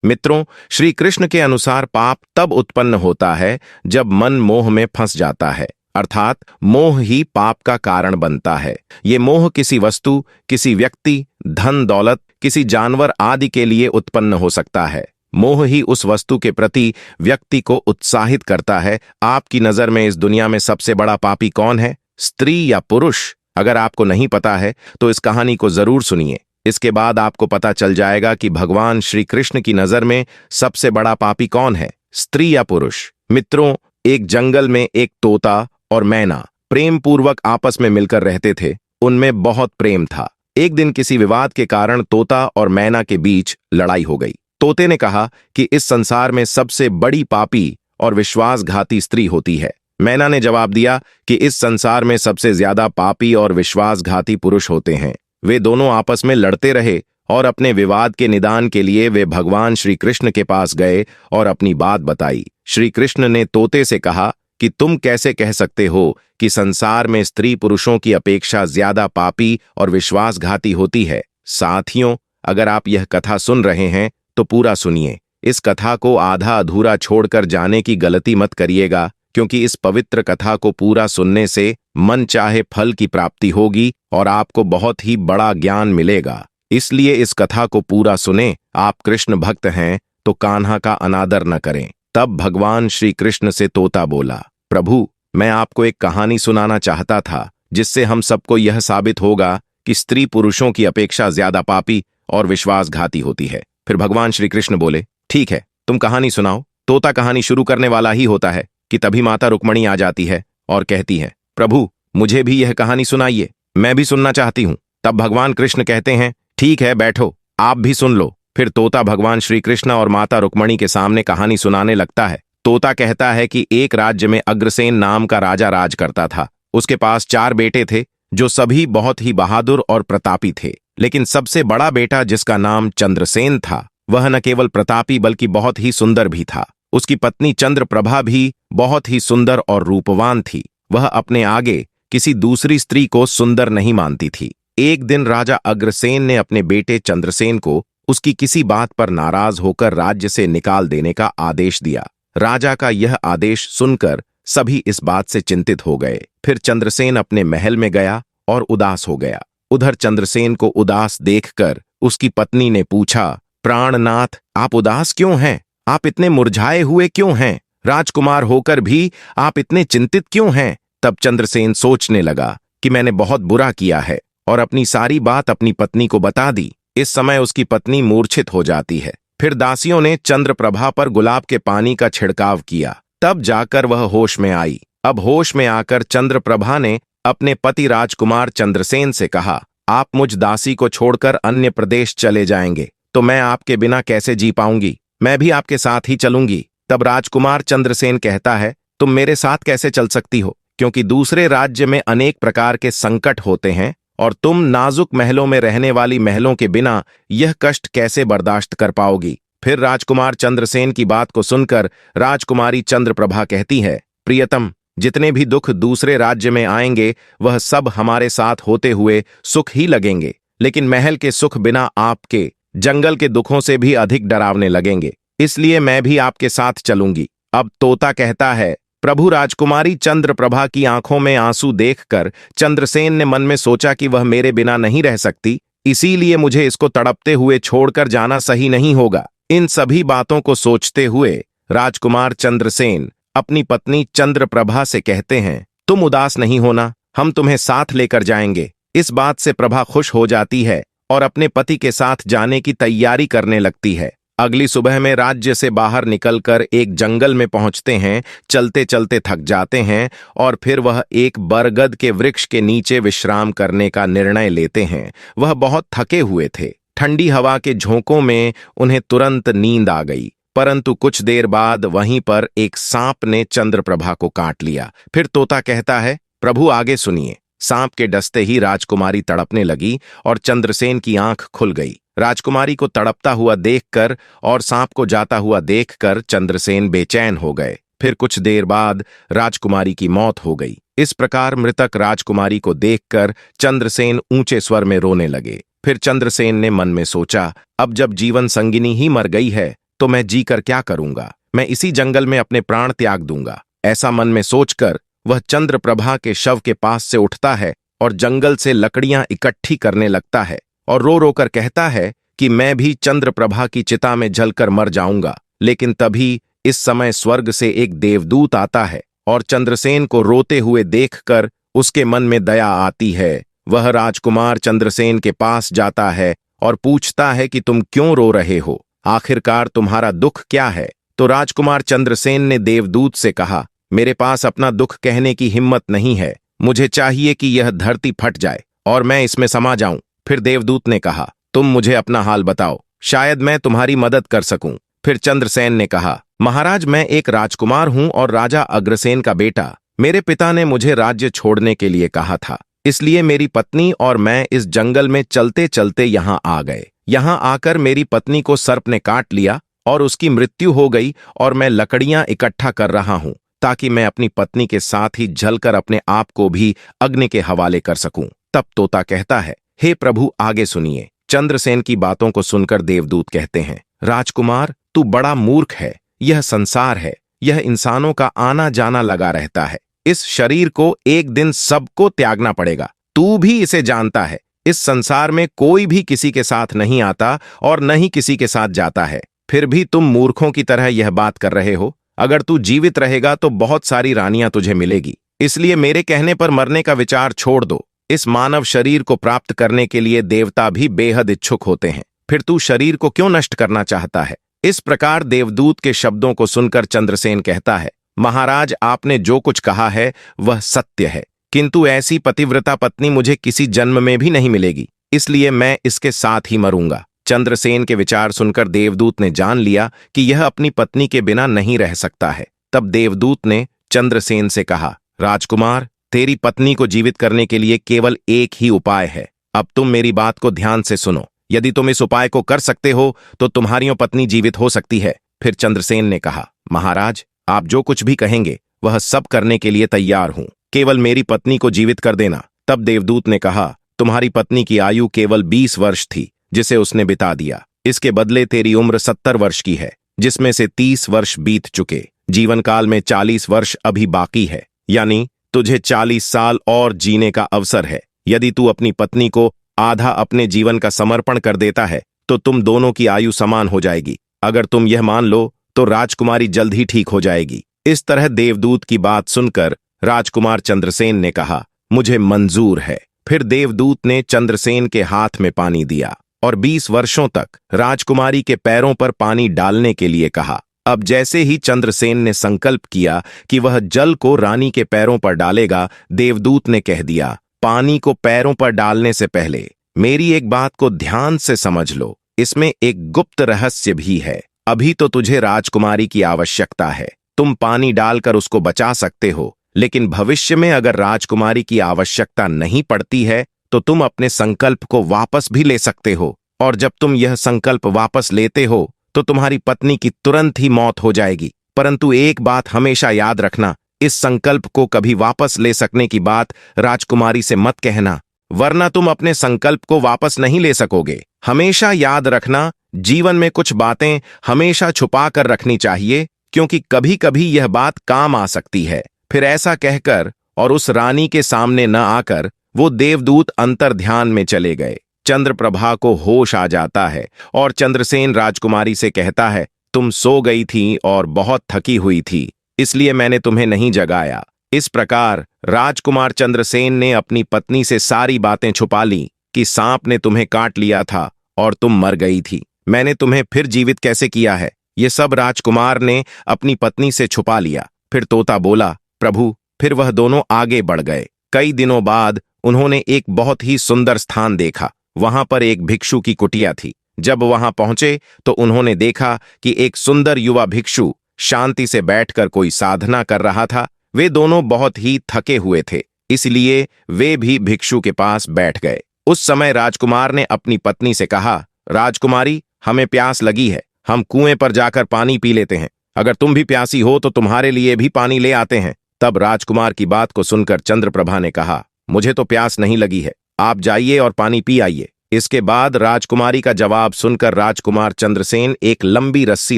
मित्रों, श्री कृष्ण के अनुसार पाप तब उत्पन्न होता है जब मन मोह में फंस जाता है, अर्थात मोह ही पाप का कारण बनता है। ये मोह किसी वस्तु, किसी व्यक्ति, धन दौलत, किसी जानवर आदि के लिए उत्पन्न हो सकता है। मोह ही उस वस्तु के प्रति व्यक्ति को उत्साहित करता है। आपकी नजर में इस दुनिया में सबसे बड़ा पापी कौन है, स्त्री या पुरुष? अगर आपको नहीं पता है तो इस कहानी को जरूर सुनिए। इसके बाद आपको पता चल जाएगा कि भगवान श्री कृष्ण की नजर में सबसे बड़ा पापी कौन है, स्त्री या पुरुष। मित्रों, एक जंगल में एक तोता और मैना प्रेम पूर्वक आपस में मिलकर रहते थे। उनमें बहुत प्रेम था। एक दिन किसी विवाद के कारण तोता और मैना के बीच लड़ाई हो गई। तोते ने कहा कि इस संसार में सबसे बड़ी पापी और विश्वासघाती स्त्री होती है। मैना ने जवाब दिया कि इस संसार में सबसे ज्यादा पापी और विश्वासघाती पुरुष होते हैं। वे दोनों आपस में लड़ते रहे और अपने विवाद के निदान के लिए वे भगवान श्री कृष्ण के पास गए और अपनी बात बताई। श्री कृष्ण ने तोते से कहा कि तुम कैसे कह सकते हो कि संसार में स्त्री पुरुषों की अपेक्षा ज्यादा पापी और विश्वासघाती होती है। साथियों, अगर आप यह कथा सुन रहे हैं तो पूरा सुनिए। इस कथा को आधा अधूरा छोड़कर जाने की गलती मत करिएगा, क्योंकि इस पवित्र कथा को पूरा सुनने से मन चाहे फल की प्राप्ति होगी और आपको बहुत ही बड़ा ज्ञान मिलेगा। इसलिए इस कथा को पूरा सुने। आप कृष्ण भक्त हैं तो कान्हा का अनादर न करें। तब भगवान श्री कृष्ण से तोता बोला, प्रभु, मैं आपको एक कहानी सुनाना चाहता था जिससे हम सबको यह साबित होगा कि स्त्री पुरुषों की अपेक्षा ज्यादा पापी और विश्वासघाती होती है। फिर भगवान श्री कृष्ण बोले, ठीक है, तुम कहानी सुनाओ। तोता कहानी शुरू करने वाला ही होता है कि तभी माता रुक्मणी आ जाती है और कहती है, प्रभु, मुझे भी यह कहानी सुनाइए, मैं भी सुनना चाहती हूं। तब भगवान कृष्ण कहते हैं, ठीक है, बैठो, आप भी सुन लो। फिर तोता भगवान श्री कृष्ण और माता रुक्मणी के सामने कहानी सुनाने लगता है। तोता कहता है कि एक राज्य में अग्रसेन नाम का राजा राज करता था। उसके पास 4 बेटे थे जो सभी बहुत ही बहादुर और प्रतापी थे। लेकिन सबसे बड़ा बेटा, जिसका नाम चंद्रसेन था, वह न केवल प्रतापी बल्कि बहुत ही सुंदर भी था। उसकी पत्नी चंद्रप्रभा भी बहुत ही सुंदर और रूपवान थी। वह अपने आगे किसी दूसरी स्त्री को सुंदर नहीं मानती थी। एक दिन राजा अग्रसेन ने अपने बेटे चंद्रसेन को उसकी किसी बात पर नाराज होकर राज्य से निकाल देने का आदेश दिया। राजा का यह आदेश सुनकर सभी इस बात से चिंतित हो गए। फिर चंद्रसेन अपने महल में गया और उदास हो गया। उधर चंद्रसेन को उदास देखकर उसकी पत्नी ने पूछा, प्राणनाथ, आप उदास क्यों हैं? आप इतने मुरझाए हुए क्यों हैं? राजकुमार होकर भी आप इतने चिंतित क्यों हैं? तब चंद्रसेन सोचने लगा कि मैंने बहुत बुरा किया है और अपनी सारी बात अपनी पत्नी को बता दी। इस समय उसकी पत्नी मूर्छित हो जाती है। फिर दासियों ने चंद्रप्रभा पर गुलाब के पानी का छिड़काव किया। तब जाकर वह होश में आई। अब होश में आकर चंद्रप्रभा ने अपने पति राजकुमार चंद्रसेन से कहा, आप मुझ दासी को छोड़कर अन्य प्रदेश चले जाएंगे तो मैं आपके बिना कैसे जी पाऊंगी? मैं भी आपके साथ ही चलूंगी। तब राजकुमार चंद्रसेन कहता है, तुम मेरे साथ कैसे चल सकती हो? क्योंकि दूसरे राज्य में अनेक प्रकार के संकट होते हैं और तुम नाजुक महलों में रहने वाली महलों के बिना यह कष्ट कैसे बर्दाश्त कर पाओगी? फिर राजकुमार चंद्रसेन की बात को सुनकर राजकुमारी चंद्रप्रभा कहती है, प्रियतम, जितने भी दुख दूसरे राज्य में आएंगे वह सब हमारे साथ होते हुए सुख ही लगेंगे, लेकिन महल के सुख बिना आपके जंगल के दुखों से भी अधिक डरावने लगेंगे। इसलिए मैं भी आपके साथ चलूंगी। अब तोता कहता है, प्रभु, राजकुमारी चंद्रप्रभा की आंखों में आंसू देखकर चंद्रसेन ने मन में सोचा कि वह मेरे बिना नहीं रह सकती, इसीलिए मुझे इसको तड़पते हुए छोड़कर जाना सही नहीं होगा। इन सभी बातों को सोचते हुए राजकुमार चंद्रसेन अपनी पत्नी चंद्रप्रभा से कहते हैं, तुम उदास नहीं होना, हम तुम्हें साथ लेकर जाएंगे। इस बात से प्रभा खुश हो जाती है और अपने पति के साथ जाने की तैयारी करने लगती है। अगली सुबह में राज्य से बाहर निकलकर एक जंगल में पहुंचते हैं। चलते चलते थक जाते हैं और फिर वह एक बरगद के वृक्ष के नीचे विश्राम करने का निर्णय लेते हैं। वह बहुत थके हुए थे। ठंडी हवा के झोंकों में उन्हें तुरंत नींद आ गई, परंतु कुछ देर बाद वहीं पर एक सांप ने चंद्रप्रभा को काट लिया। फिर तोता कहता है, प्रभु, आगे सुनिए। सांप के डसते ही राजकुमारी तड़पने लगी और चंद्रसेन की आंख खुल गई। राजकुमारी को तड़पता हुआ देखकर और सांप को जाता हुआ देखकर चंद्रसेन बेचैन हो गए। फिर कुछ देर बाद राजकुमारी की मौत हो गई। इस प्रकार मृतक राजकुमारी को देखकर चंद्रसेन ऊंचे स्वर में रोने लगे। फिर चंद्रसेन ने मन में सोचा, अब जब जीवन संगिनी ही मर गई है तो मैं जी कर क्या करूंगा? मैं इसी जंगल में अपने प्राण त्याग दूंगा। ऐसा मन में सोचकर वह चंद्रप्रभा के शव के पास से उठता है और जंगल से लकड़ियां इकट्ठी करने लगता है और रो रो कर कहता है कि मैं भी चंद्रप्रभा की चिता में जलकर मर जाऊंगा। लेकिन तभी इस समय स्वर्ग से एक देवदूत आता है और चंद्रसेन को रोते हुए देखकर उसके मन में दया आती है। वह राजकुमार चंद्रसेन के पास जाता है और पूछता है कि तुम क्यों रो रहे हो? आखिरकार तुम्हारा दुख क्या है? तो राजकुमार चंद्रसेन ने देवदूत से कहा, मेरे पास अपना दुख कहने की हिम्मत नहीं है। मुझे चाहिए कि यह धरती फट जाए और मैं इसमें समा जाऊं। फिर देवदूत ने कहा, तुम मुझे अपना हाल बताओ, शायद मैं तुम्हारी मदद कर सकूं। फिर चंद्रसेन ने कहा, महाराज, मैं एक राजकुमार हूं और राजा अग्रसेन का बेटा। मेरे पिता ने मुझे राज्य छोड़ने के लिए कहा था, इसलिए मेरी पत्नी और मैं इस जंगल में चलते चलते यहाँ आ गए। यहाँ आकर मेरी पत्नी को सर्प ने काट लिया और उसकी मृत्यु हो गई और मैं लकड़ियां इकट्ठा कर रहा हूं ताकि मैं अपनी पत्नी के साथ ही जलकर अपने आप को भी अग्नि के हवाले कर सकूं। तब तोता कहता है, हे प्रभु, आगे सुनिए। चंद्रसेन की बातों को सुनकर देवदूत कहते हैं, राजकुमार, तू बड़ा मूर्ख है। यह संसार है, यह इंसानों का आना जाना लगा रहता है। इस शरीर को एक दिन सबको त्यागना पड़ेगा। तू भी इसे जानता है। इस संसार में कोई भी किसी के साथ नहीं आता और न ही किसी के साथ जाता है। फिर भी तुम मूर्खों की तरह यह बात कर रहे हो। अगर तू जीवित रहेगा तो बहुत सारी रानियां तुझे मिलेगी, इसलिए मेरे कहने पर मरने का विचार छोड़ दो। इस मानव शरीर को प्राप्त करने के लिए देवता भी बेहद इच्छुक होते हैं। फिर तू शरीर को क्यों नष्ट करना चाहता है? इस प्रकार देवदूत के शब्दों को सुनकर चंद्रसेन कहता है, महाराज, आपने जो कुछ कहा है वह सत्य है, किंतु ऐसी पतिव्रता पत्नी मुझे किसी जन्म में भी नहीं मिलेगी, इसलिए मैं इसके साथ ही मरूंगा। चंद्रसेन के विचार सुनकर देवदूत ने जान लिया कि यह अपनी पत्नी के बिना नहीं रह सकता है। तब देवदूत ने चंद्रसेन से कहा, राजकुमार, तेरी पत्नी को जीवित करने के लिए केवल एक ही उपाय है। अब तुम मेरी बात को ध्यान से सुनो। यदि तुम इस उपाय को कर सकते हो तो तुम्हारी पत्नी जीवित हो सकती है। फिर चंद्रसेन ने कहा, महाराज, आप जो कुछ भी कहेंगे वह सब करने के लिए तैयार हूं, केवल मेरी पत्नी को जीवित कर देना। तब देवदूत ने कहा, तुम्हारी पत्नी की आयु केवल 20 वर्ष थी, जिसे उसने बिता दिया। इसके बदले तेरी उम्र 70 वर्ष की है, जिसमें से 30 वर्ष बीत चुके। जीवन काल में 40 वर्ष अभी बाकी है, यानी तुझे 40 साल और जीने का अवसर है। यदि तू अपनी पत्नी को आधा अपने जीवन का समर्पण कर देता है तो तुम दोनों की आयु समान हो जाएगी। अगर तुम यह मान लो तो राजकुमारी जल्द ही ठीक हो जाएगी। इस तरह देवदूत की बात सुनकर राजकुमार चंद्रसेन ने कहा, मुझे मंजूर है। फिर देवदूत ने चंद्रसेन के हाथ में पानी दिया और 20 वर्षों तक राजकुमारी के पैरों पर पानी डालने के लिए कहा। अब जैसे ही चंद्रसेन ने संकल्प किया कि वह जल को रानी के पैरों पर डालेगा, देवदूत ने कह दिया, पानी को पैरों पर डालने से पहले मेरी एक बात को ध्यान से समझ लो। इसमें एक गुप्त रहस्य भी है। अभी तो तुझे राजकुमारी की आवश्यकता है, तुम पानी डालकर उसको बचा सकते हो, लेकिन भविष्य में अगर राजकुमारी की आवश्यकता नहीं पड़ती है तो तुम अपने संकल्प को वापस भी ले सकते हो, और जब तुम यह संकल्प वापस लेते हो तो तुम्हारी पत्नी की तुरंत ही मौत हो जाएगी। परंतु एक बात हमेशा याद रखना, इस संकल्प को कभी वापस ले सकने की बात राजकुमारी से मत कहना, वरना तुम अपने संकल्प को वापस नहीं ले सकोगे। हमेशा याद रखना, जीवन में कुछ बातें हमेशा छुपा कर रखनी चाहिए, क्योंकि कभी कभी यह बात काम आ सकती है। फिर ऐसा कहकर और उस रानी के सामने न आकर वो देवदूत अंतर ध्यान में चले गए। चंद्रप्रभा को होश आ जाता है और चंद्रसेन राजकुमारी से कहता है, तुम सो गई थी और बहुत थकी हुई थी, इसलिए मैंने तुम्हें नहीं जगाया। इस प्रकार राजकुमार चंद्रसेन ने अपनी पत्नी से सारी बातें छुपा ली कि सांप ने तुम्हें काट लिया था और तुम मर गई थी। मैंने तुम्हें फिर जीवित कैसे किया है, ये सब राजकुमार ने अपनी पत्नी से छुपा लिया। फिर तोता बोला, प्रभु। फिर वह दोनों आगे बढ़ गए। कई दिनों बाद उन्होंने एक बहुत ही सुंदर स्थान देखा। वहां पर एक भिक्षु की कुटिया थी। जब वहां पहुंचे तो उन्होंने देखा कि एक सुंदर युवा भिक्षु शांति से बैठकर कोई साधना कर रहा था। वे दोनों बहुत ही थके हुए थे, इसलिए वे भी भिक्षु के पास बैठ गए। उस समय राजकुमार ने अपनी पत्नी से कहा, राजकुमारी, हमें प्यास लगी है, हम कुएं पर जाकर पानी पी लेते हैं। अगर तुम भी प्यासी हो तो तुम्हारे लिए भी पानी ले आते हैं। तब राजकुमार की बात को सुनकर चंद्रप्रभा ने कहा, मुझे तो प्यास नहीं लगी है, आप जाइए और पानी पी आइए। इसके बाद राजकुमारी का जवाब सुनकर राजकुमार चंद्रसेन एक लंबी रस्सी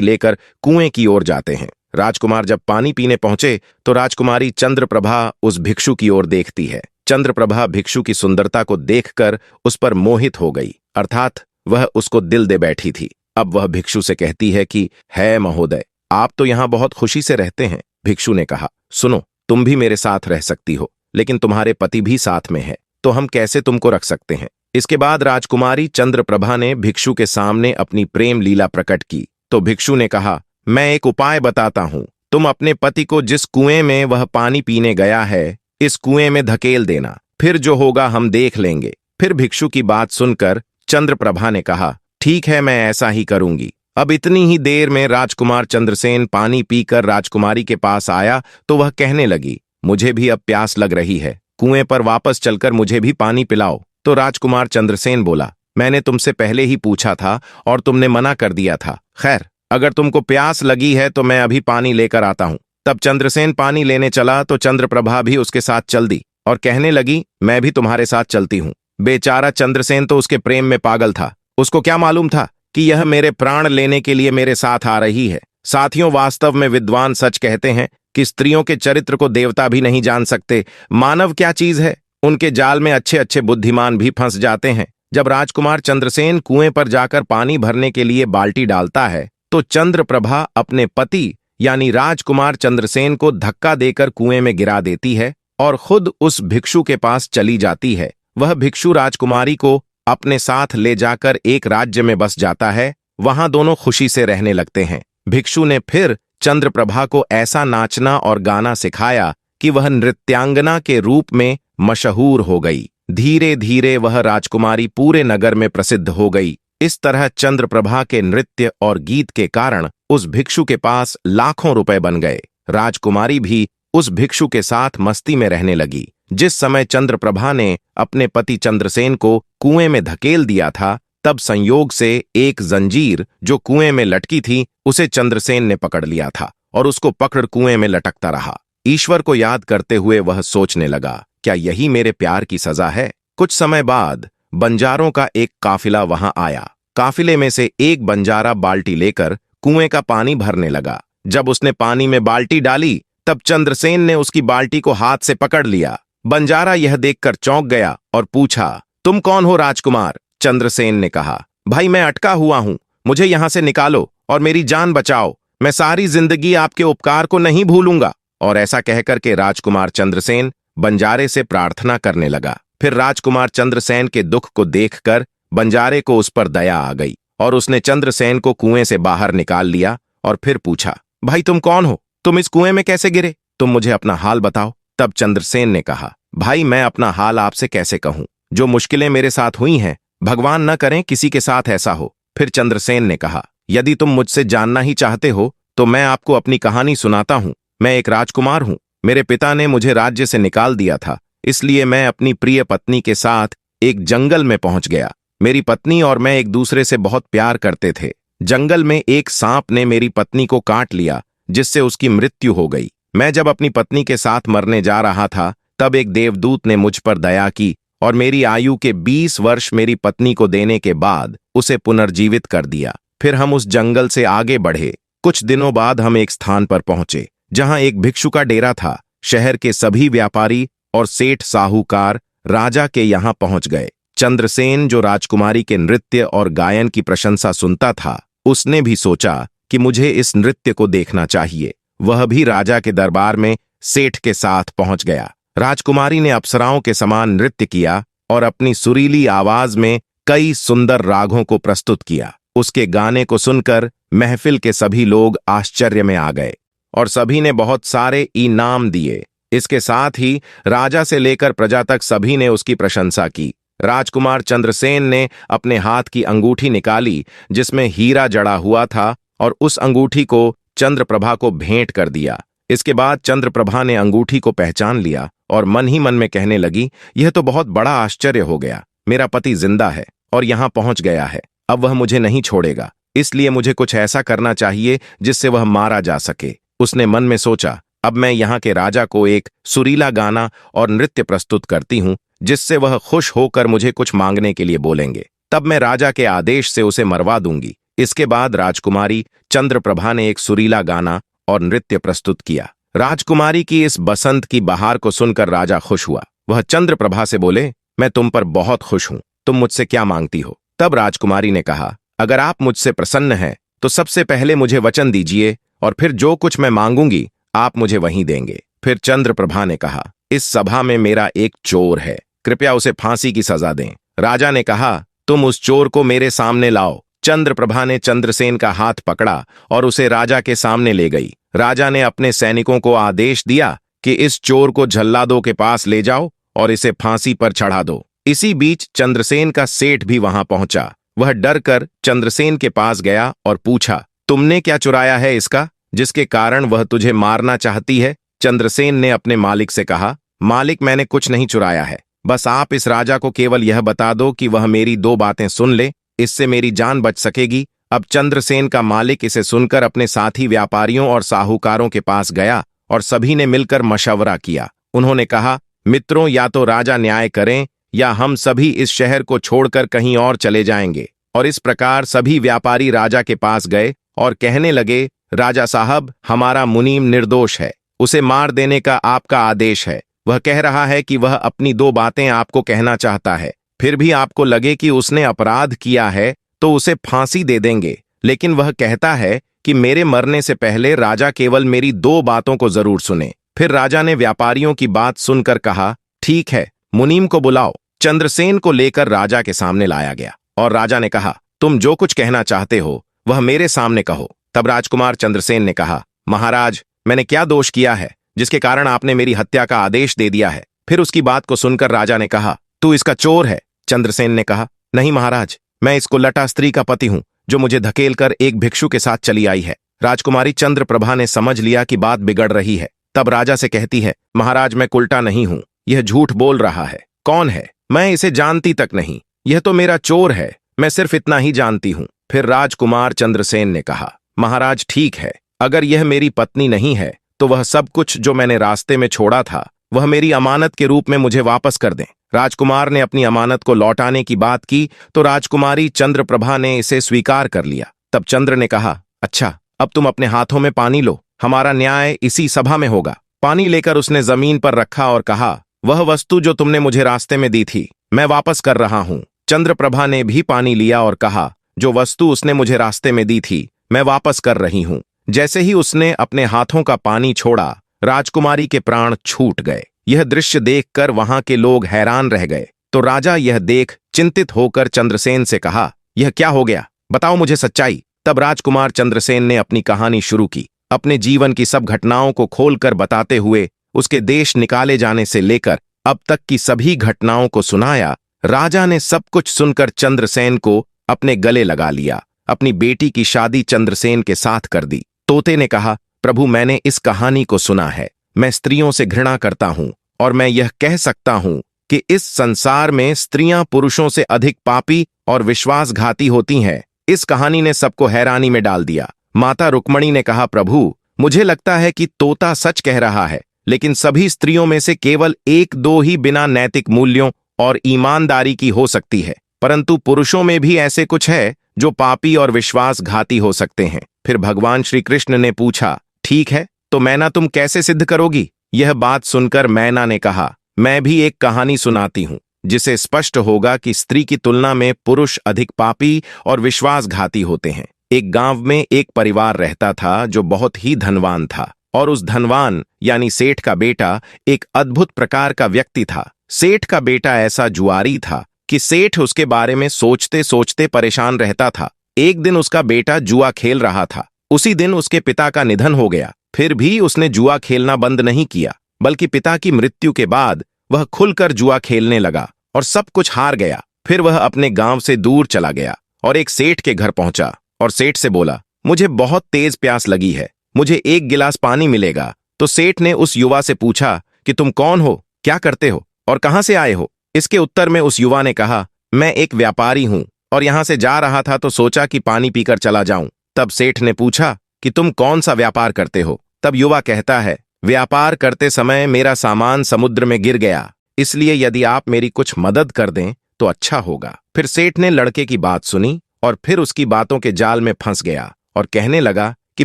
लेकर कुएं की ओर जाते हैं। राजकुमार जब पानी पीने पहुंचे तो राजकुमारी चंद्रप्रभा उस भिक्षु की ओर देखती है। चंद्रप्रभा भिक्षु की सुंदरता को देखकर उस पर मोहित हो गई, अर्थात वह उसको दिल दे बैठी थी। अब वह भिक्षु से कहती है कि है महोदय, आप तो यहाँ बहुत खुशी से रहते हैं। भिक्षु ने कहा, सुनो, तुम भी मेरे साथ रह सकती हो, लेकिन तुम्हारे पति भी साथ में है, तो हम कैसे तुमको रख सकते हैं। इसके बाद राजकुमारी चंद्रप्रभा ने भिक्षु के सामने अपनी प्रेम लीला प्रकट की। तो भिक्षु ने कहा, मैं एक उपाय बताता हूं, तुम अपने पति को जिस कुएं में वह पानी पीने गया है, इस कुएं में धकेल देना, फिर जो होगा हम देख लेंगे। फिर भिक्षु की बात सुनकर चंद्रप्रभा ने कहा, ठीक है, मैं ऐसा ही करूंगी। अब इतनी ही देर में राजकुमार चंद्रसेन पानी पीकर राजकुमारी के पास आया तो वह कहने लगी, मुझे भी अब प्यास लग रही है, कुएं पर वापस चलकर मुझे भी पानी पिलाओ। तो राजकुमार चंद्रसेन बोला, मैंने तुमसे पहले ही पूछा था और तुमने मना कर दिया था। खैर, अगर तुमको प्यास लगी है तो मैं अभी पानी लेकर आता हूं। तब चंद्रसेन पानी लेने चला तो चंद्रप्रभा भी उसके साथ चल दी और कहने लगी, मैं भी तुम्हारे साथ चलती हूं। बेचारा चंद्रसेन तो उसके प्रेम में पागल था। उसको क्या मालूम था कि यह मेरे प्राण लेने के लिए मेरे साथ आ रही है। साथियों, वास्तव में विद्वान सच कहते हैं कि स्त्रियों के चरित्र को देवता भी नहीं जान सकते। मानव क्या चीज है, उनके जाल में अच्छे अच्छे बुद्धिमान भी फंस जाते हैं। जब राजकुमार चंद्रसेन कुएं पर जाकर पानी भरने के लिए बाल्टी डालता है तो चंद्रप्रभा अपने पति यानी राजकुमार चंद्रसेन को धक्का देकर कुएं में गिरा देती है और खुद उस भिक्षु के पास चली जाती है। वह भिक्षु राजकुमारी को अपने साथ ले जाकर एक राज्य में बस जाता है। वहां दोनों खुशी से रहने लगते हैं। भिक्षु ने फिर चंद्रप्रभा को ऐसा नाचना और गाना सिखाया कि वह नृत्यांगना के रूप में मशहूर हो गई। धीरे धीरे वह राजकुमारी पूरे नगर में प्रसिद्ध हो गई। इस तरह चंद्रप्रभा के नृत्य और गीत के कारण उस भिक्षु के पास लाखों रुपए बन गए। राजकुमारी भी उस भिक्षु के साथ मस्ती में रहने लगी। जिस समय चंद्रप्रभा ने अपने पति चंद्रसेन को कुएं में धकेल दिया था, तब संयोग से एक जंजीर जो कुएं में लटकी थी उसे चंद्रसेन ने पकड़ लिया था और उसको पकड़ कुएं में लटकता रहा। ईश्वर को याद करते हुए वह सोचने लगा, क्या यही मेरे प्यार की सजा है। कुछ समय बाद बंजारों का एक काफिला वहां आया। काफिले में से एक बंजारा बाल्टी लेकर कुएं का पानी भरने लगा। जब उसने पानी में बाल्टी डाली तब चंद्रसेन ने उसकी बाल्टी को हाथ से पकड़ लिया। बंजारा यह देखकर चौंक गया और पूछा, तुम कौन हो राजकुमार। चंद्रसेन ने कहा, भाई मैं अटका हुआ हूं, मुझे यहां से निकालो और मेरी जान बचाओ। मैं सारी जिंदगी आपके उपकार को नहीं भूलूंगा। और ऐसा कहकर के राजकुमार चंद्रसेन बंजारे से प्रार्थना करने लगा। फिर राजकुमार चंद्रसेन के दुख को देखकर बंजारे को उस पर दया आ गई और उसने चंद्रसेन को कुएं से बाहर निकाल लिया और फिर पूछा, भाई तुम कौन हो, तुम इस कुएं में कैसे गिरे, तुम मुझे अपना हाल बताओ। तब चंद्रसेन ने कहा, भाई मैं अपना हाल आपसे कैसे कहूं, जो मुश्किलें मेरे साथ हुई हैं, भगवान न करें किसी के साथ ऐसा हो। फिर चंद्रसेन ने कहा, यदि तुम मुझसे जानना ही चाहते हो तो मैं आपको अपनी कहानी सुनाता हूं। मैं एक राजकुमार हूं। मेरे पिता ने मुझे राज्य से निकाल दिया था, इसलिए मैं अपनी प्रिय पत्नी के साथ एक जंगल में पहुंच गया। मेरी पत्नी और मैं एक दूसरे से बहुत प्यार करते थे। जंगल में एक सांप ने मेरी पत्नी को काट लिया, जिससे उसकी मृत्यु हो गई। मैं जब अपनी पत्नी के साथ मरने जा रहा था तब एक देवदूत ने मुझ पर दया की और मेरी आयु के 20 वर्ष मेरी पत्नी को देने के बाद उसे पुनर्जीवित कर दिया। फिर हम उस जंगल से आगे बढ़े। कुछ दिनों बाद हम एक स्थान पर पहुंचे जहां एक भिक्षु का डेरा था। शहर के सभी व्यापारी और सेठ साहूकार राजा के यहां पहुंच गए। चंद्रसेन, जो राजकुमारी के नृत्य और गायन की प्रशंसा सुनता था, उसने भी सोचा कि मुझे इस नृत्य को देखना चाहिए। वह भी राजा के दरबार में सेठ के साथ पहुंच गया। राजकुमारी ने अप्सराओं के समान नृत्य किया और अपनी सुरीली आवाज में कई सुंदर रागों को प्रस्तुत किया। उसके गाने को सुनकर महफिल के सभी लोग आश्चर्य में आ गए और सभी ने बहुत सारे इनाम दिए। इसके साथ ही राजा से लेकर प्रजा तक सभी ने उसकी प्रशंसा की। राजकुमार चंद्रसेन ने अपने हाथ की अंगूठी निकाली जिसमें हीरा जड़ा हुआ था और उस अंगूठी को चंद्रप्रभा को भेंट कर दिया। इसके बाद चंद्रप्रभा ने अंगूठी को पहचान लिया और मन ही मन में कहने लगी, यह तो बहुत बड़ा आश्चर्य हो गया। मेरा पति जिंदा है और यहां पहुंच गया है। अब वह मुझे नहीं छोड़ेगा, इसलिए मुझे कुछ ऐसा करना चाहिए जिससे वह मारा जा सके। उसने मन में सोचा, अब मैं यहाँ के राजा को एक सुरीला गाना और नृत्य प्रस्तुत करती हूँ जिससे वह खुश होकर मुझे कुछ मांगने के लिए बोलेंगे। तब मैं राजा के आदेश से उसे मरवा दूंगी। इसके बाद राजकुमारी चंद्रप्रभा ने एक सुरीला गाना और नृत्य प्रस्तुत किया। राजकुमारी की इस बसंत की बहार को सुनकर राजा खुश हुआ। वह चंद्रप्रभा से बोले, मैं तुम पर बहुत खुश हूं, तुम मुझसे क्या मांगती हो? तब राजकुमारी ने कहा, अगर आप मुझसे प्रसन्न हैं तो सबसे पहले मुझे वचन दीजिए और फिर जो कुछ मैं मांगूंगी आप मुझे वहीं देंगे। फिर चंद्रप्रभा ने कहा, इस सभा में मेरा एक चोर है, कृपया उसे फांसी की सजा दें। राजा ने कहा, तुम उस चोर को मेरे सामने लाओ। चंद्रप्रभा ने चंद्रसेन का हाथ पकड़ा और उसे राजा के सामने ले गई। राजा ने अपने सैनिकों को आदेश दिया कि इस चोर को जल्लादों के पास ले जाओ और इसे फांसी पर चढ़ा दो। इसी बीच चंद्रसेन का सेठ भी वहां पहुंचा। वह डर कर चंद्रसेन के पास गया और पूछा, तुमने क्या चुराया है इसका, जिसके कारण वह तुझे मारना चाहती है? चंद्रसेन ने अपने मालिक से कहा, मालिक, मैंने कुछ नहीं चुराया है, बस आप इस राजा को केवल यह बता दो कि वह मेरी दो बातें सुन ले, इससे मेरी जान बच सकेगी। अब चंद्रसेन का मालिक इसे सुनकर अपने साथी व्यापारियों और साहूकारों के पास गया और सभी ने मिलकर मशवरा किया। उन्होंने कहा, मित्रों, या तो राजा न्याय करें या हम सभी इस शहर को छोड़कर कहीं और चले जाएंगे। और इस प्रकार सभी व्यापारी राजा के पास गए और कहने लगे, राजा साहब, हमारा मुनीम निर्दोष है, उसे मार देने का आपका आदेश है। वह कह रहा है कि वह अपनी दो बातें आपको कहना चाहता है, फिर भी आपको लगे कि उसने अपराध किया है तो उसे फांसी दे देंगे, लेकिन वह कहता है कि मेरे मरने से पहले राजा केवल मेरी दो बातों को जरूर सुने। फिर राजा ने व्यापारियों की बात सुनकर कहा, ठीक है, मुनीम को बुलाओ। चंद्रसेन को लेकर राजा के सामने लाया गया और राजा ने कहा, तुम जो कुछ कहना चाहते हो वह मेरे सामने कहो। तब राजकुमार चंद्रसेन ने कहा, महाराज, मैंने क्या दोष किया है जिसके कारण आपने मेरी हत्या का आदेश दे दिया है? फिर उसकी बात को सुनकर राजा ने कहा, तू इसका चोर है। चंद्रसेन ने कहा, नहीं महाराज, मैं इसको लटा स्त्री का पति हूं जो मुझे धकेलकर एक भिक्षु के साथ चली आई है। राजकुमारी चंद्रप्रभा ने समझ लिया कि बात बिगड़ रही है। तब राजा से कहती है, महाराज, मैं कुलटा नहीं हूं, यह झूठ बोल रहा है। कौन है? मैं इसे जानती तक नहीं, यह तो मेरा चोर है, मैं सिर्फ इतना ही जानती हूं। फिर राजकुमार चंद्रसेन ने कहा, महाराज, ठीक है, अगर यह मेरी पत्नी नहीं है तो वह सब कुछ जो मैंने रास्ते में छोड़ा था वह मेरी अमानत के रूप में मुझे वापस कर दें। राजकुमार ने अपनी अमानत को लौटाने की बात की तो राजकुमारी चंद्रप्रभा ने इसे स्वीकार कर लिया। तब चंद्र ने कहा, अच्छा, अब तुम अपने हाथों में पानी लो, हमारा न्याय इसी सभा में होगा। पानी लेकर उसने जमीन पर रखा और कहा, वह वस्तु जो तुमने मुझे रास्ते में दी थी मैं वापस कर रहा हूं। चंद्रप्रभा ने भी पानी लिया और कहा, जो वस्तु उसने मुझे रास्ते में दी थी मैं वापस कर रही हूं। जैसे ही उसने अपने हाथों का पानी छोड़ा, राजकुमारी के प्राण छूट गए। यह दृश्य देखकर वहां के लोग हैरान रह गए। तो राजा यह देख चिंतित होकर चंद्रसेन से कहा, यह क्या हो गया, बताओ मुझे सच्चाई। तब राजकुमार चंद्रसेन ने अपनी कहानी शुरू की, अपने जीवन की सब घटनाओं को खोलकर बताते हुए उसके देश निकाले जाने से लेकर अब तक की सभी घटनाओं को सुनाया। राजा ने सब कुछ सुनकर चंद्रसेन को अपने गले लगा लिया। अपनी बेटी की शादी चंद्रसेन के साथ कर दी। तोते ने कहा, प्रभु, मैंने इस कहानी को सुना है, मैं स्त्रियों से घृणा करता हूं और मैं यह कह सकता हूं कि इस संसार में स्त्रियां पुरुषों से अधिक पापी और विश्वासघाती होती हैं। इस कहानी ने सबको हैरानी में डाल दिया। माता रुक्मणी ने कहा, प्रभु, मुझे लगता है कि तोता सच कह रहा है, लेकिन सभी स्त्रियों में से केवल एक दो ही बिना नैतिक मूल्यों और ईमानदारी की हो सकती है, परंतु पुरुषों में भी ऐसे कुछ है जो पापी और विश्वासघाती हो सकते हैं। फिर भगवान श्री कृष्ण ने पूछा, ठीक है, तो मैना तुम कैसे सिद्ध करोगी? यह बात सुनकर मैना ने कहा, मैं भी एक कहानी सुनाती हूं जिसे स्पष्ट होगा कि स्त्री की तुलना में पुरुष अधिक पापी और विश्वासघाती होते हैं। एक गांव में एक परिवार रहता था जो बहुत ही धनवान था और उस धनवान यानी सेठ का बेटा एक अद्भुत प्रकार का व्यक्ति था। सेठ का बेटा ऐसा जुआरी था कि सेठ उसके बारे में सोचते सोचते परेशान रहता था। एक दिन उसका बेटा जुआ खेल रहा था। उसी दिन उसके पिता का निधन हो गया। फिर भी उसने जुआ खेलना बंद नहीं किया, बल्कि पिता की मृत्यु के बाद वह खुलकर जुआ खेलने लगा और सब कुछ हार गया। फिर वह अपने गांव से दूर चला गया और एक सेठ के घर पहुंचा और सेठ से बोला, मुझे बहुत तेज प्यास लगी है, मुझे एक गिलास पानी मिलेगा? तो सेठ ने उस युवा से पूछा कि तुम कौन हो, क्या करते हो और कहां से आए हो? इसके उत्तर में उस युवा ने कहा, मैं एक व्यापारी हूं और यहां से जा रहा था तो सोचा कि पानी पीकर चला जाऊं। तब सेठ ने पूछा कि तुम कौन सा व्यापार करते हो? तब युवा कहता है, व्यापार करते समय मेरा सामान समुद्र में गिर गया, इसलिए यदि आप मेरी कुछ मदद कर दें तो अच्छा होगा। फिर सेठ ने लड़के की बात सुनी और फिर उसकी बातों के जाल में फंस गया और कहने लगा कि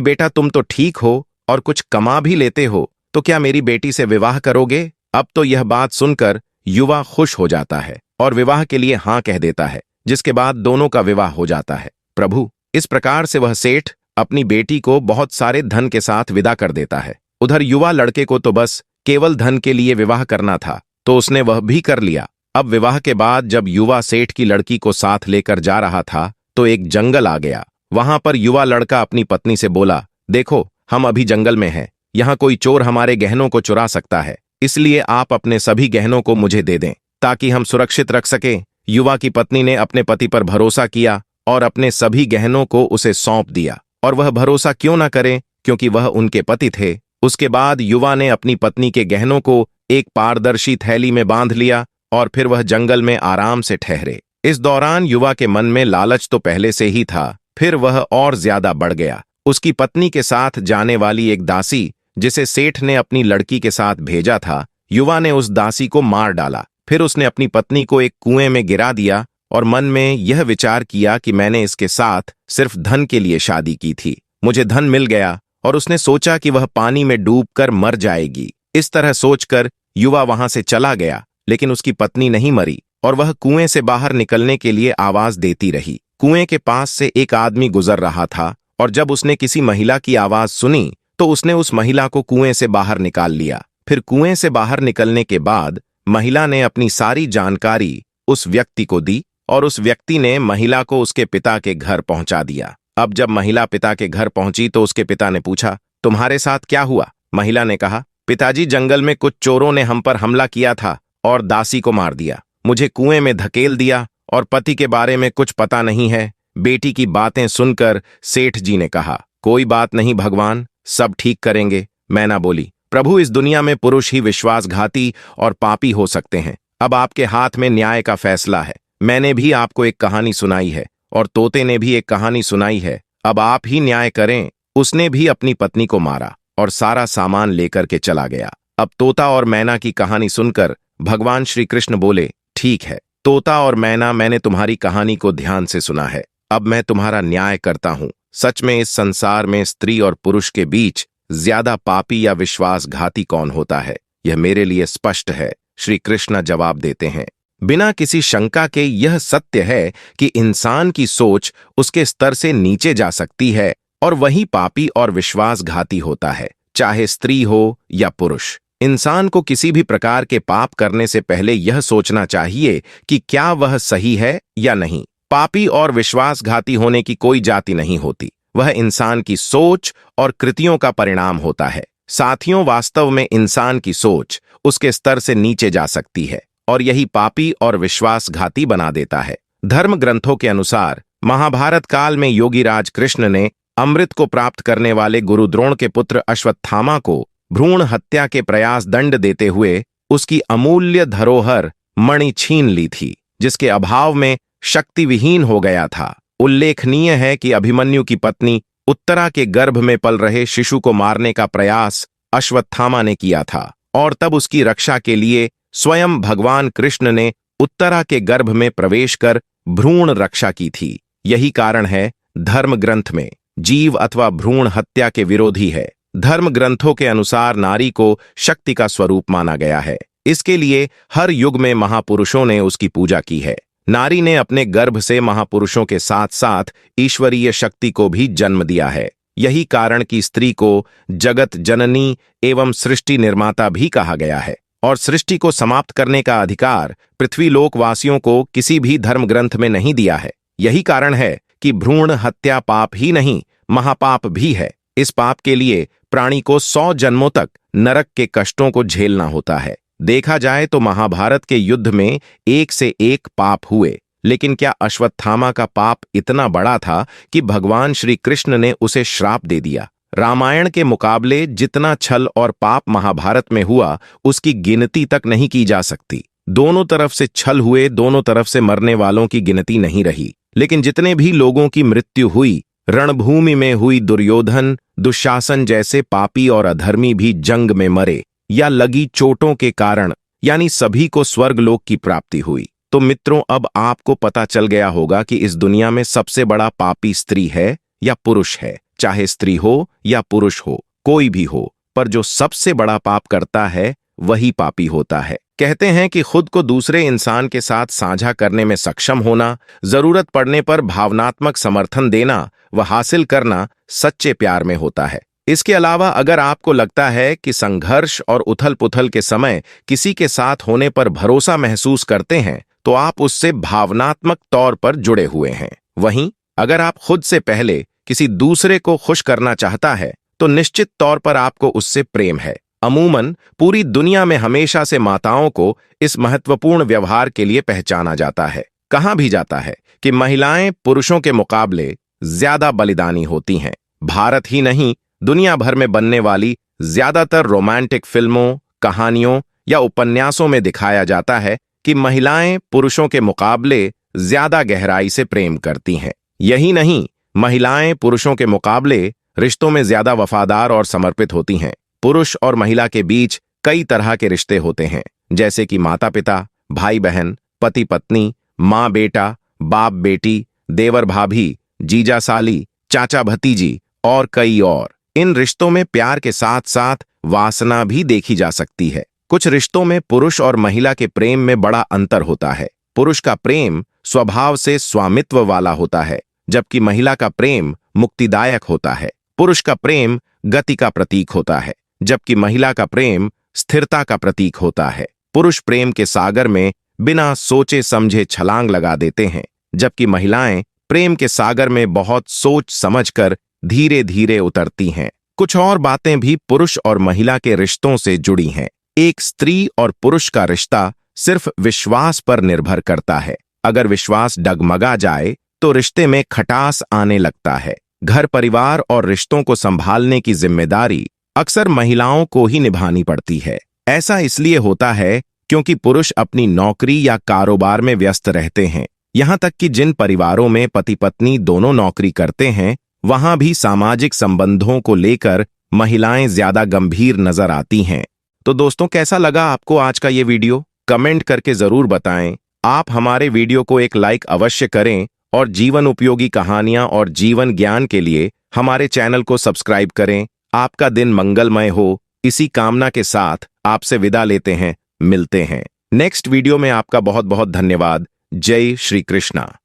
बेटा, तुम तो ठीक हो और कुछ कमा भी लेते हो, तो क्या मेरी बेटी से विवाह करोगे? अब तो यह बात सुनकर युवा खुश हो जाता है और विवाह के लिए हां कह देता है, जिसके बाद दोनों का विवाह हो जाता है। प्रभु, इस प्रकार से वह सेठ अपनी बेटी को बहुत सारे धन के साथ विदा कर देता है। उधर युवा लड़के को तो बस केवल धन के लिए विवाह करना था, तो उसने वह भी कर लिया। अब विवाह के बाद जब युवा सेठ की लड़की को साथ लेकर जा रहा था तो एक जंगल आ गया। वहां पर युवा लड़का अपनी पत्नी से बोला, देखो, हम अभी जंगल में हैं, यहाँ कोई चोर हमारे गहनों को चुरा सकता है, इसलिए आप अपने सभी गहनों को मुझे दे दें ताकि हम सुरक्षित रख सकें। युवा की पत्नी ने अपने पति पर भरोसा किया और अपने सभी गहनों को उसे सौंप दिया। और वह भरोसा क्यों ना करे, क्योंकि वह उनके पति थे। उसके बाद युवा ने अपनी पत्नी के गहनों को एक पारदर्शी थैली में बांध लिया और फिर वह जंगल में आराम से ठहरे। इस दौरान युवा के मन में लालच तो पहले से ही था, फिर वह और ज्यादा बढ़ गया। उसकी पत्नी के साथ जाने वाली एक दासी जिसे सेठ ने अपनी लड़की के साथ भेजा था, युवा ने उस दासी को मार डाला। फिर उसने अपनी पत्नी को एक कुएं में गिरा दिया और मन में यह विचार किया कि मैंने इसके साथ सिर्फ धन के लिए शादी की थी, मुझे धन मिल गया, और उसने सोचा कि वह पानी में डूबकर मर जाएगी। इस तरह सोचकर युवा वहां से चला गया, लेकिन उसकी पत्नी नहीं मरी और वह कुएं से बाहर निकलने के लिए आवाज देती रही। कुएं के पास से एक आदमी गुजर रहा था और जब उसने किसी महिला की आवाज सुनी तो उसने उस महिला को कुएं से बाहर निकाल लिया। फिर कुएं से बाहर निकलने के बाद महिला ने अपनी सारी जानकारी उस व्यक्ति को दी और उस व्यक्ति ने महिला को उसके पिता के घर पहुंचा दिया। अब जब महिला पिता के घर पहुंची तो उसके पिता ने पूछा, तुम्हारे साथ क्या हुआ? महिला ने कहा, पिताजी, जंगल में कुछ चोरों ने हम पर हमला किया था और दासी को मार दिया, मुझे कुएं में धकेल दिया और पति के बारे में कुछ पता नहीं है। बेटी की बातें सुनकर सेठ जी ने कहा, कोई बात नहीं भगवान, सब ठीक करेंगे। मैना बोली, प्रभु, इस दुनिया में पुरुष ही विश्वासघाती और पापी हो सकते हैं। अब आपके हाथ में न्याय का फैसला है। मैंने भी आपको एक कहानी सुनाई है और तोते ने भी एक कहानी सुनाई है, अब आप ही न्याय करें। उसने भी अपनी पत्नी को मारा और सारा सामान लेकर के चला गया। अब तोता और मैना की कहानी सुनकर भगवान श्री कृष्ण बोले, ठीक है तोता और मैना, मैंने तुम्हारी कहानी को ध्यान से सुना है, अब मैं तुम्हारा न्याय करता हूं। सच में इस संसार में स्त्री और पुरुष के बीच ज्यादा पापी या विश्वासघाती कौन होता है, यह मेरे लिए स्पष्ट है। श्री कृष्ण जवाब देते हैं, बिना किसी शंका के यह सत्य है कि इंसान की सोच उसके स्तर से नीचे जा सकती है और वही पापी और विश्वासघाती होता है, चाहे स्त्री हो या पुरुष। इंसान को किसी भी प्रकार के पाप करने से पहले यह सोचना चाहिए कि क्या वह सही है या नहीं। पापी और विश्वासघाती होने की कोई जाति नहीं होती, वह इंसान की सोच और कृतियों का परिणाम होता है। साथियों, वास्तव में इंसान की सोच उसके स्तर से नीचे जा सकती है और यही पापी और विश्वासघाती बना देता है। धर्म ग्रंथों के अनुसार महाभारत काल में योगीराज कृष्ण ने अमृत को प्राप्त करने वाले गुरु द्रोण के पुत्र अश्वत्थामा को भ्रूण हत्या के प्रयास दंड देते हुए उसकी अमूल्य धरोहर मणि छीन ली थी, जिसके अभाव में शक्ति विहीन हो गया था। उल्लेखनीय है कि अभिमन्यु की पत्नी उत्तरा के गर्भ में पल रहे शिशु को मारने का प्रयास अश्वत्थामा ने किया था और तब उसकी रक्षा के लिए स्वयं भगवान कृष्ण ने उत्तरा के गर्भ में प्रवेश कर भ्रूण रक्षा की थी। यही कारण है धर्म ग्रंथ में जीव अथवा भ्रूण हत्या के विरोधी है। धर्म ग्रंथों के अनुसार नारी को शक्ति का स्वरूप माना गया है, इसके लिए हर युग में महापुरुषों ने उसकी पूजा की है। नारी ने अपने गर्भ से महापुरुषों के साथ साथ ईश्वरीय शक्ति को भी जन्म दिया है। यही कारण कि स्त्री को जगत जननी एवं सृष्टि निर्माता भी कहा गया है और सृष्टि को समाप्त करने का अधिकार पृथ्वीलोक वासियों को किसी भी धर्म ग्रंथ में नहीं दिया है। यही कारण है कि भ्रूण हत्या पाप ही नहीं, महापाप भी है। इस पाप के लिए प्राणी को 100 जन्मों तक नरक के कष्टों को झेलना होता है। देखा जाए तो महाभारत के युद्ध में एक से एक पाप हुए, लेकिन क्या अश्वत्थामा का पाप इतना बड़ा था कि भगवान श्री कृष्ण ने उसे श्राप दे दिया? रामायण के मुकाबले जितना छल और पाप महाभारत में हुआ, उसकी गिनती तक नहीं की जा सकती। दोनों तरफ से छल हुए, दोनों तरफ से मरने वालों की गिनती नहीं रही। लेकिन जितने भी लोगों की मृत्यु हुई, रणभूमि में हुई, दुर्योधन, दुशासन जैसे पापी और अधर्मी भी जंग में मरे या लगी चोटों के कारण, यानी सभी को स्वर्गलोक की प्राप्ति हुई। तो मित्रों, अब आपको पता चल गया होगा कि इस दुनिया में सबसे बड़ा पापी स्त्री है या पुरुष है। चाहे स्त्री हो या पुरुष हो, कोई भी हो, पर जो सबसे बड़ा पाप करता है वही पापी होता है। कहते हैं कि खुद को दूसरे इंसान के साथ साझा करने में सक्षम होना, जरूरत पड़ने पर भावनात्मक समर्थन देना व हासिल करना सच्चे प्यार में होता है। इसके अलावा अगर आपको लगता है कि संघर्ष और उथल-पुथल के समय किसी के साथ होने पर भरोसा महसूस करते हैं, तो आप उससे भावनात्मक तौर पर जुड़े हुए हैं। वहीं अगर आप खुद से पहले किसी दूसरे को खुश करना चाहता है, तो निश्चित तौर पर आपको उससे प्रेम है। अमूमन पूरी दुनिया में हमेशा से माताओं को इस महत्वपूर्ण व्यवहार के लिए पहचाना जाता है। कहा भी जाता है कि महिलाएं पुरुषों के मुकाबले ज्यादा बलिदानी होती हैं। भारत ही नहीं, दुनिया भर में बनने वाली ज्यादातर रोमांटिक फिल्मों, कहानियों या उपन्यासों में दिखाया जाता है कि महिलाएं पुरुषों के मुकाबले ज्यादा गहराई से प्रेम करती हैं। यही नहीं, महिलाएं पुरुषों के मुकाबले रिश्तों में ज्यादा वफादार और समर्पित होती हैं। पुरुष और महिला के बीच कई तरह के रिश्ते होते हैं, जैसे कि माता पिता, भाई बहन, पति पत्नी, माँ बेटा, बाप बेटी, देवर भाभी, जीजा साली, चाचा भतीजी और कई और। इन रिश्तों में प्यार के साथ साथ वासना भी देखी जा सकती है। कुछ रिश्तों में पुरुष और महिला के प्रेम में बड़ा अंतर होता है। पुरुष का प्रेम स्वभाव से स्वामित्व वाला होता है, जबकि महिला का प्रेम मुक्तिदायक होता है। पुरुष का प्रेम गति का प्रतीक होता है, जबकि महिला का प्रेम स्थिरता का प्रतीक होता है। पुरुष प्रेम के सागर में बिना सोचे समझे छलांग लगा देते हैं, जबकि महिलाएं प्रेम के सागर में बहुत सोच समझकर धीरे धीरे उतरती हैं। कुछ और बातें भी पुरुष और महिला के रिश्तों से जुड़ी हैं। एक स्त्री और पुरुष का रिश्ता सिर्फ विश्वास पर निर्भर करता है। अगर विश्वास डगमगा जाए तो रिश्ते में खटास आने लगता है। घर परिवार और रिश्तों को संभालने की जिम्मेदारी अक्सर महिलाओं को ही निभानी पड़ती है। ऐसा इसलिए होता है क्योंकि पुरुष अपनी नौकरी या कारोबार में व्यस्त रहते हैं। यहाँ तक कि जिन परिवारों में पति पत्नी दोनों नौकरी करते हैं, वहां भी सामाजिक संबंधों को लेकर महिलाएं ज्यादा गंभीर नजर आती हैं। तो दोस्तों, कैसा लगा आपको आज का ये वीडियो? कमेंट करके जरूर बताएं। आप हमारे वीडियो को एक लाइक अवश्य करें और जीवन उपयोगी कहानियां और जीवन ज्ञान के लिए हमारे चैनल को सब्सक्राइब करें। आपका दिन मंगलमय हो, इसी कामना के साथ आपसे विदा लेते हैं। मिलते हैं नेक्स्ट वीडियो में। आपका बहुत बहुत धन्यवाद। जय श्री कृष्णा।